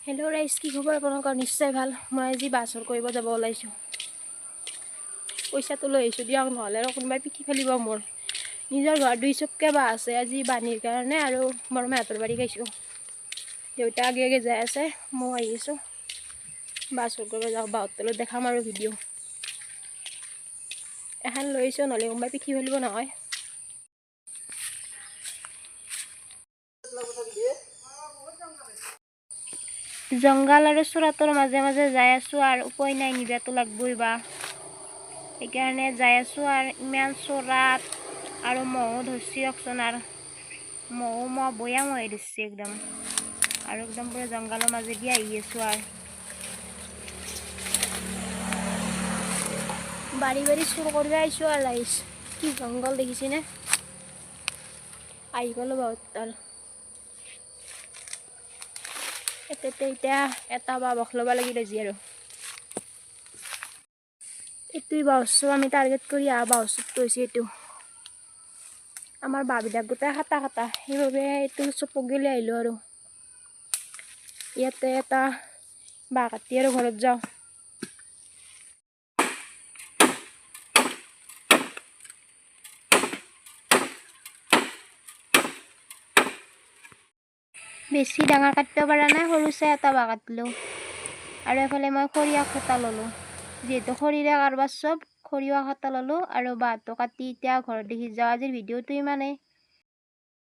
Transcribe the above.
Hello' ৰাইজ, কি খবৰ আপোনালোকৰ? নিশ্চয় ভাল। মই আজি বাছৰ কৰিব যাব ওলাইছোঁ। পইচাটো লৈ আহিছোঁ দিয়ক, নহ'লে আৰু কোনোবাই পিঠি ফেলিব মোৰ। নিজৰ ঘৰত 2 চকীয়া বাছ আছে আজি বানীৰ কাৰণে, আৰু বৰমাহঁতৰ বাৰী গৈছোঁ। দেউতা আগে আগে যাই আছে, মই আহি আছোঁ। বাছৰ কৰিব যাওঁ, বাহঁৰ তলত দেখাম আৰু ভিডিঅ'। এখন লৈ আহিছোঁ, নহ'লে কোনোবাই পিঠি ফেলিব নহয়। জংঘল আৰু চোৰাটোৰ মাজে মাজে যাই আছোঁ, আৰু উপায় নাই, নিবাতো লাগবই বা। সেইকাৰণে যাই আছোঁ, আৰু ইমান চোৰাত আৰু মহো ধৰছি অকচোন, আৰু মহ বয়া মহে ধৰছি একদম, আৰু একদম পুৰা জংঘলৰ মাজেদি আহি আছোঁ। আৰু বাৰী বাৰী চুৰ কৰিব আহিছোঁ আৰু ৰাইজ, কি জংঘল দেখিছেনে? আহি গ'লো বহুত তাল। এতিয়া এটা বাবক ল'ব লাগি আজি, আৰু এইটোৱে বাউচটো আমি টাৰ্গেট কৰি বাউচটো হৈছে এইটো। আমাৰ বাবিলাক গোটেই খাটা, সেইবাবে এইটো চপক গেলি আহিলোঁ। আৰু ইয়াতে এটা বাঁহ কাটি আৰু ঘৰত যাওঁ। বেছি ডাঙৰ কাটিব পৰা নাই, সৰু চাই এটা বাঁহ কাটিলোঁ। আৰু এফালে মই খৰিয়া খটা ল'লোঁ, যিহেতু খৰিৰে কাৰবাৰ চব, খৰিয়া খটা ল'লোঁ আৰু বাঁহটো কাটি এতিয়া ঘৰত দেখি যাওঁ। আজিৰ ভিডিঅ'টো ইমানেই।